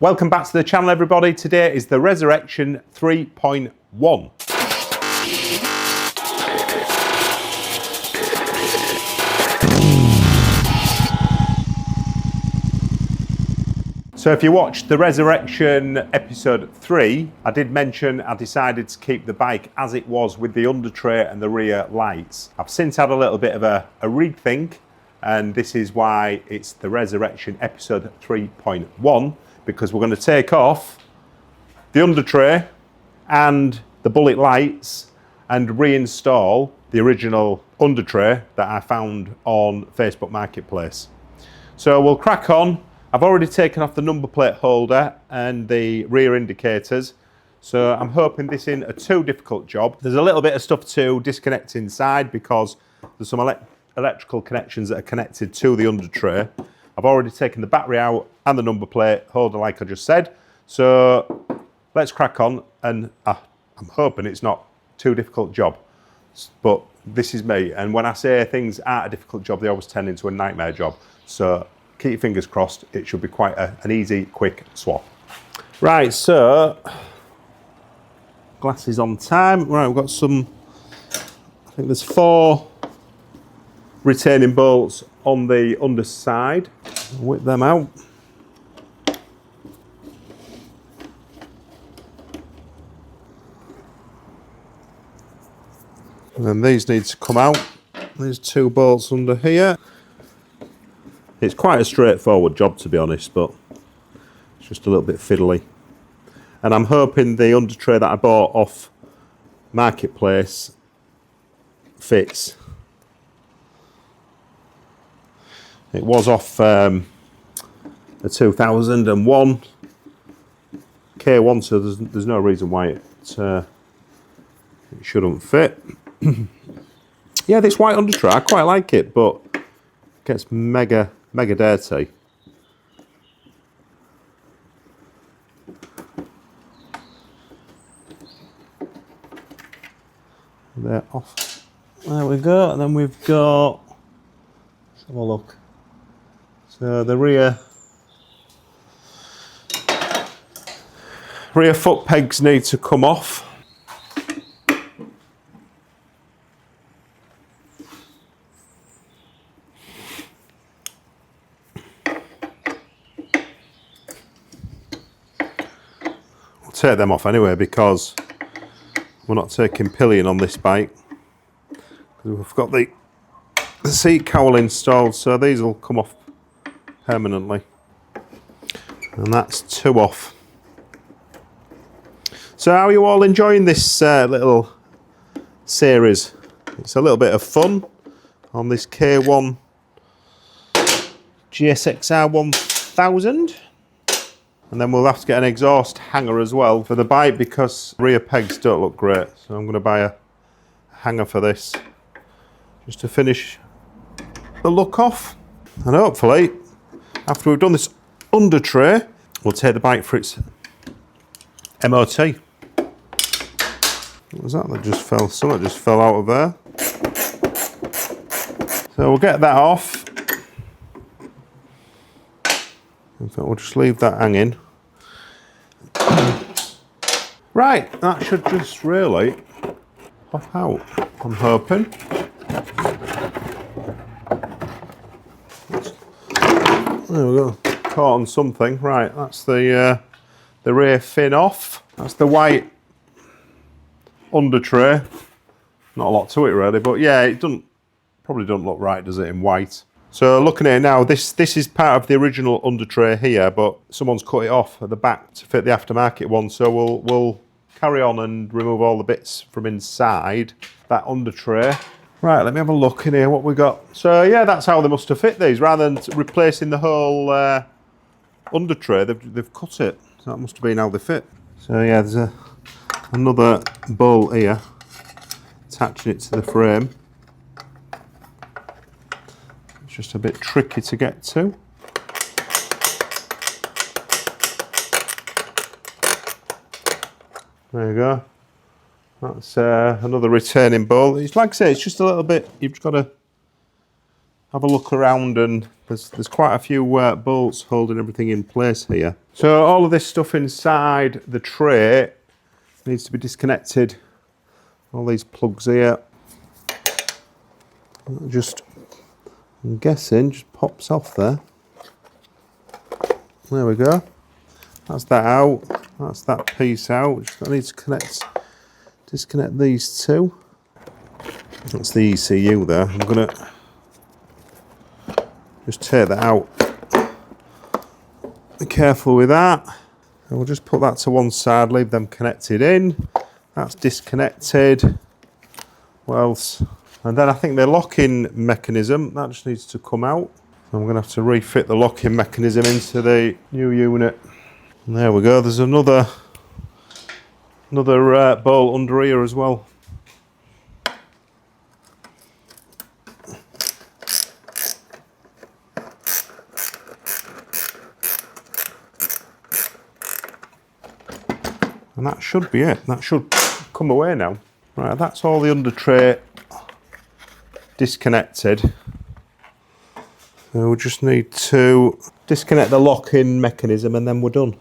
Welcome back to the channel, everybody. Today is the Resurrection 3.1. So if you watched the Resurrection episode 3, I did mention I decided to keep the bike as it was with the undertray and the rear lights. I've since had a little bit of a rethink, and this is why it's the Resurrection episode 3.1, because we're going to take off the undertray and the bullet lights and reinstall the original undertray that I found on Facebook Marketplace. So we'll crack on. I've already taken off the number plate holder and the rear indicators, so I'm hoping this isn't a too difficult job. There's a little bit of stuff to disconnect inside because there's some electrical connections that are connected to the undertray. I've already taken the battery out and the number plate holder like I just said, so let's crack on, and I'm hoping it's not too difficult job, but this is me, and when I say things aren't a difficult job, they always turn into a nightmare job, so keep your fingers crossed. It should be quite an easy, quick swap. Right, so glasses on time. Right, we've got some, I think there's 4 retaining bolts on the underside. Whip them out. And then these need to come out. There's 2 bolts under here. It's quite a straightforward job, to be honest, but it's just a little bit fiddly. And I'm hoping the undertray that I bought off Marketplace fits. It was off a 2001 K1, so there's no reason why it shouldn't fit. Yeah, this white undertray, I quite like it, but it gets mega dirty. They're off. There we go, and then we've got, let's have a look. So the rear foot pegs need to come off. We'll take them off anyway because we're not taking pillion on this bike. We've got the seat cowl installed, so these will come off permanently, and that's 2 off. So how are you all enjoying this little series? It's a little bit of fun on this K1 GSXR1000, and then we'll have to get an exhaust hanger as well for the bike because rear pegs don't look great, so I'm going to buy a hanger for this just to finish the look off. And hopefully after we've done this undertray, we'll take the bike for its MOT. What was that just fell? Something just fell out of there. So we'll get that off. In fact, we'll just leave that hanging. Right, that should just really pop out, I'm hoping. There we go, caught on something. Right, that's the rear fin off. That's the white undertray. Not a lot to it really, but yeah, it probably doesn't look right, does it, in white? So looking at it now, this is part of the original undertray here, but someone's cut it off at the back to fit the aftermarket one. So we'll carry on and remove all the bits from inside that undertray. Right, let me have a look in here what we got. So yeah, that's how they must have fit these. Rather than replacing the whole undertray, they've cut it. So that must have been how they fit. So yeah, there's another bolt here attaching it to the frame. It's just a bit tricky to get to. There you go. That's another retaining bolt. It's like I say, it's just a little bit, you've got to have a look around, and there's quite a few bolts holding everything in place here. So all of this stuff inside the tray needs to be disconnected. All these plugs here, just, I'm guessing, just pops off there. There we go. That's that out. That's that piece out. I need to disconnect these two. That's the ECU there. I'm gonna just take that out. Be careful with that. And we'll just put that to one side, leave them connected in. That's disconnected. What else? And then I think the locking mechanism, that just needs to come out. So I'm gonna have to refit the locking mechanism into the new unit. And there we go. There's another bolt under here as well. And that should be it. That should come away now. Right, that's all the under tray disconnected. So we'll just need to disconnect the lock-in mechanism and then we're done.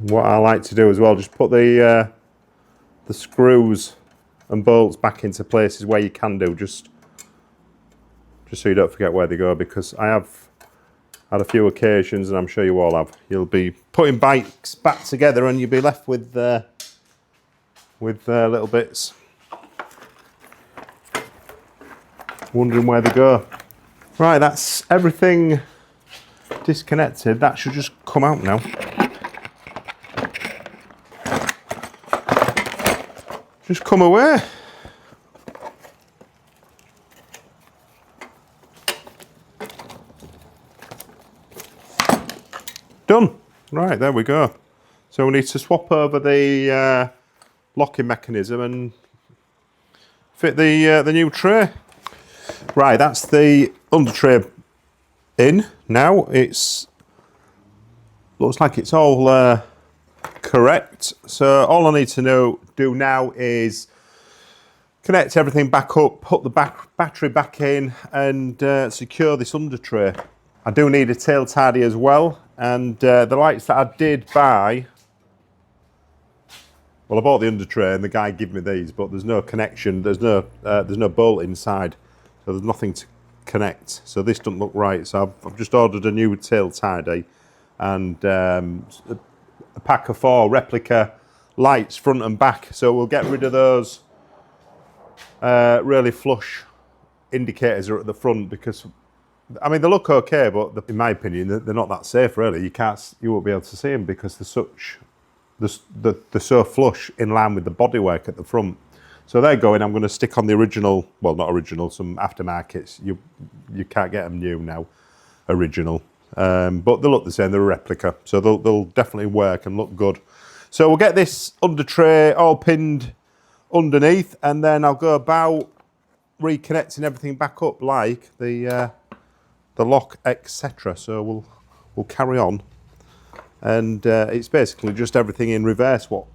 What I like to do as well, just put the screws and bolts back into places where you can do, just so you don't forget where they go, because I have had a few occasions, and I'm sure you all have, you'll be putting bikes back together and you'll be left with little bits, wondering where they go. Right, that's everything disconnected. That should just come out now. Just come away. Done. Right, there we go. So we need to swap over the locking mechanism and fit the new tray. Right, that's the under tray in now. Looks like it's all correct. So all I need to do now is connect everything back up, put the battery back in, and secure this under tray. I do need a tail tidy as well, and the lights that I did buy, well, I bought the under tray and the guy gave me these, but there's no connection, there's no bolt inside, so there's nothing to connect. So this doesn't look right. So I've just ordered a new tail tidy and a pack of 4 replica lights front and back. So we'll get rid of those really flush indicators are at the front, because I mean they look okay, but in my opinion they're not that safe really. You won't be able to see them because they're so flush in line with the bodywork at the front. So they're going. I'm going to stick on the original, well not original, some aftermarkets. You can't get them new now, original. But they look the same, they're a replica, so they'll definitely work and look good. So we'll get this under tray all pinned underneath, and then I'll go about reconnecting everything back up, like the lock, etc. So we'll carry on, and it's basically just everything in reverse what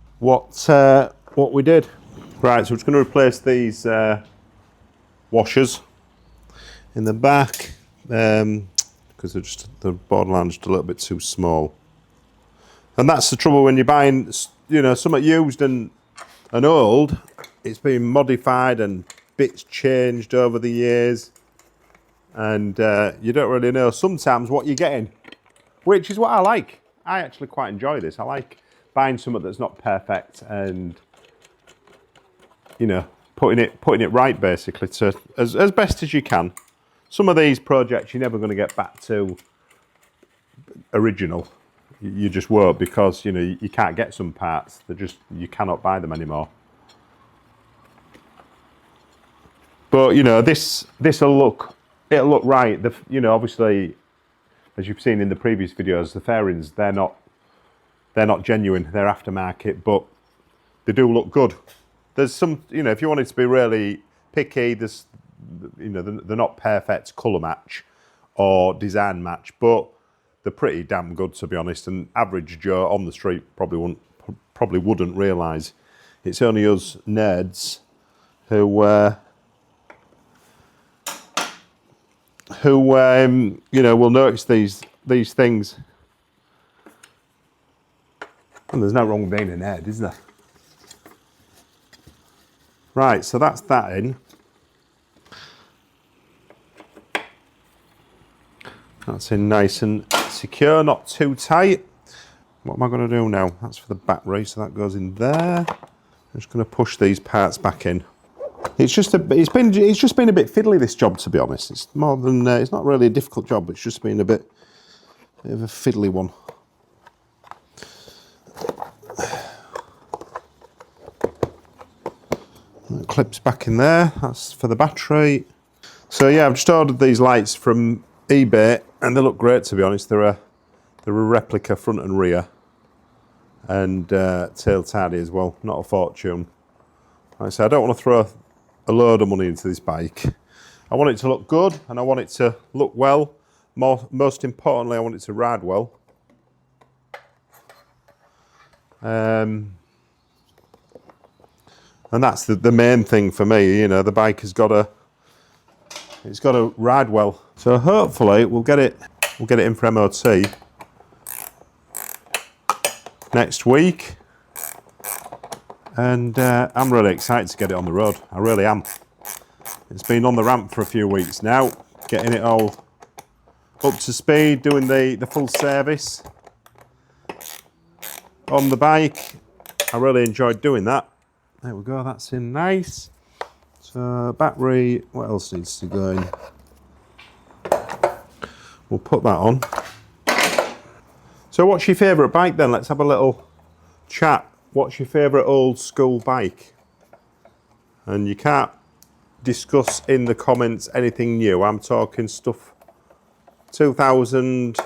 we did. Right, so we're just going to replace these washers in the back. Because the borderline's just a little bit too small, and that's the trouble when you're buying, something used and old. It's been modified and bits changed over the years, and you don't really know sometimes what you're getting, which is what I like. I actually quite enjoy this. I like buying something that's not perfect and putting it right, basically, to as best as you can. Some of these projects you're never going to get back to original. You just won't, because you can't get some parts. You cannot buy them anymore. But it'll look right. Obviously, as you've seen in the previous videos, the fairings they're not genuine. They're aftermarket, but they do look good. There's some, if you wanted to be really picky, there's you know, they're not perfect colour match or design match, but they're pretty damn good, to be honest. And average Joe on the street probably wouldn't realise. It's only us nerds who you know, will notice these things. And there's no wrong with being a nerd, is there? Right, so that's that in. That's in nice and secure, not too tight. What am I going to do now? That's for the battery, so that goes in there. I'm just going to push these parts back in. It's just been a bit fiddly, this job, to be honest. It's more than it's not really a difficult job. It's just been a bit of a fiddly one. It clips back in there. That's for the battery. So yeah, I've just ordered these lights from eBay, and they look great, to be honest. They're a replica front and rear, and tail tidy as well. Not a fortune. Like I say, I don't want to throw a load of money into this bike. I want it to look good, and I want it to look well. Most importantly, I want it to ride well. And that's the main thing for me. You know, the bike has got to ride well. So hopefully we'll get it in for MOT next week. And I'm really excited to get it on the road. I really am. It's been on the ramp for a few weeks now, getting it all up to speed, doing the full service on the bike. I really enjoyed doing that. There we go, that's in nice. So battery, what else needs to go in? We'll put that on. So what's your favourite bike then? Let's have a little chat. What's your favourite old school bike? And you can't discuss in the comments anything new. I'm talking stuff 2000,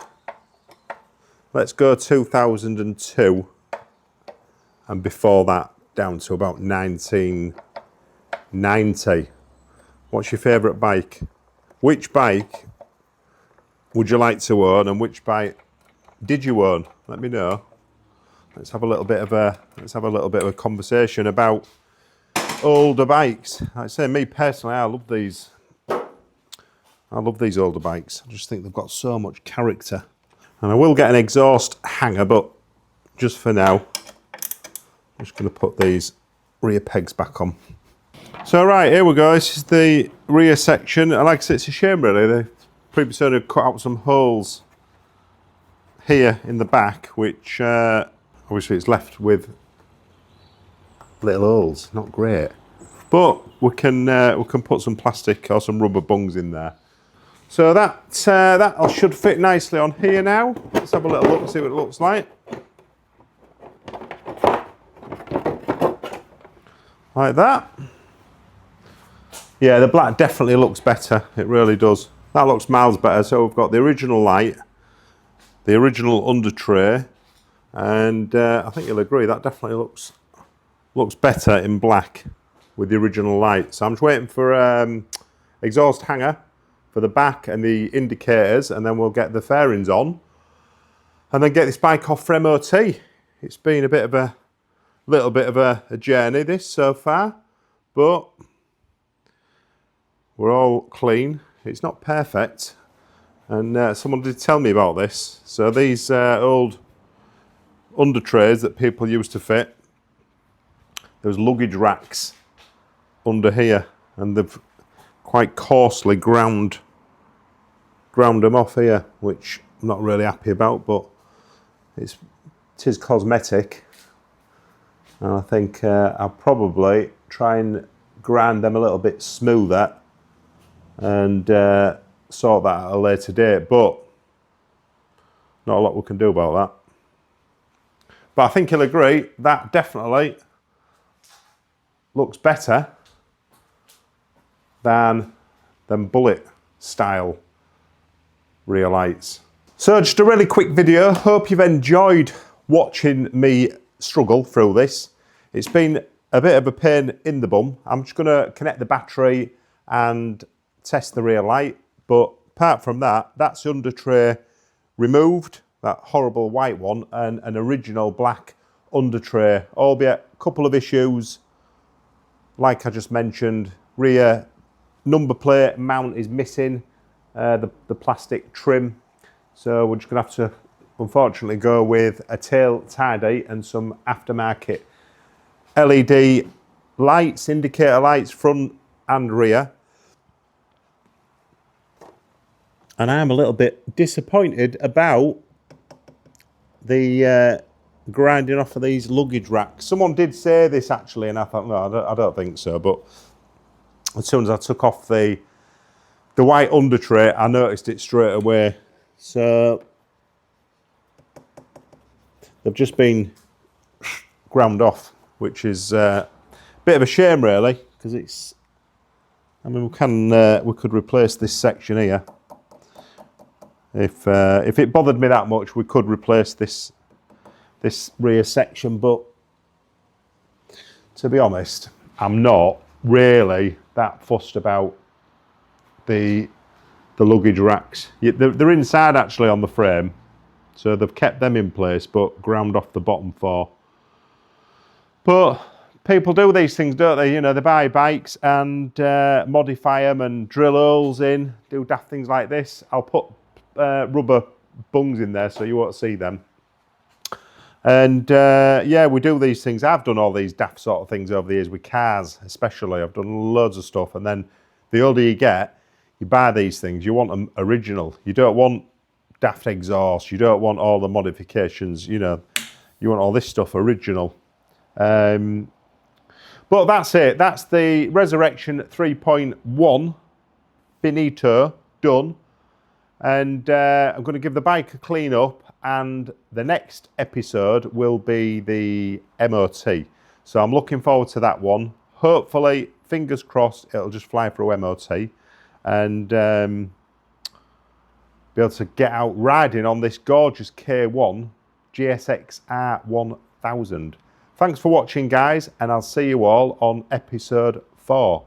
let's go 2002, and before that down to about 1990. What's your favourite bike? Which bike would you like to own, and which bike did you own? Let me know. Let's have a little bit of a conversation about older bikes. Like I say, me personally, I love these older bikes. I just think they've got so much character. And I will get an exhaust hanger, but just for now, I'm just going to put these rear pegs back on. So right, here we go. This is the rear section. And like I said, it's a shame really. The previous owner cut out some holes here in the back, which obviously it's left with little holes. Not great, but we can put some plastic or some rubber bungs in there. So that should fit nicely on here now. Let's have a little look and see what it looks like. Like that. Yeah, the black definitely looks better. It really does. That looks miles better. So we've got the original light, the original Undertray, and I think you'll agree that definitely looks better in black with the original light. So I'm just waiting for exhaust hanger for the back and the indicators, and then we'll get the fairings on and then get this bike off for MOT. It's been a little bit of a journey this so far, but we're all clean. It's not perfect, and someone did tell me about this. So these old Undertrays that people used to fit, there's luggage racks under here, and they've quite coarsely ground them off here, which I'm not really happy about, but it is cosmetic. And I think I'll probably try and grind them a little bit smoother and sort that at a later date, but not a lot we can do about that. But I think you'll agree that definitely looks better than bullet style rear lights. So just a really quick video. Hope you've enjoyed watching me struggle through this. It's been a bit of a pain in the bum. I'm just going to connect the battery and test the rear light. But apart from that, that's the Undertray removed, that horrible white one, and an original black Undertray, albeit a couple of issues, like I just mentioned. Rear number plate mount is missing, the plastic trim, so we're just going to have to unfortunately go with a tail tidy and some aftermarket LED lights, indicator lights, front and rear. And I'm a little bit disappointed about the grinding off of these luggage racks. Someone did say this actually, and I thought, no, I don't think so. But as soon as I took off the white Undertray, I noticed it straight away. So they've just been ground off, which is a bit of a shame, really, because it's. I mean, we could replace this section here. If it bothered me that much, we could replace this rear section, but to be honest, I'm not really that fussed about the luggage racks. They're inside actually on the frame, so they've kept them in place, but ground off the bottom four. But people do these things, don't they? You know, they buy bikes and modify them and drill holes in, do daft things like this. I'll put rubber bungs in there so you won't see them. And yeah, we do these things. I've done all these daft sort of things over the years with cars, especially. I've done loads of stuff, and then the older you get, you buy these things. You want them original. You don't want daft exhaust. You don't want all the modifications. You know, you want all this stuff original. But that's it. That's the Resurrection 3.1 Finito done. And I'm going to give the bike a clean up, and the next episode will be the MOT. So I'm looking forward to that one. Hopefully, fingers crossed, it'll just fly through MOT and be able to get out riding on this gorgeous K1 GSXR1000. Thanks for watching, guys, and I'll see you all on episode 4.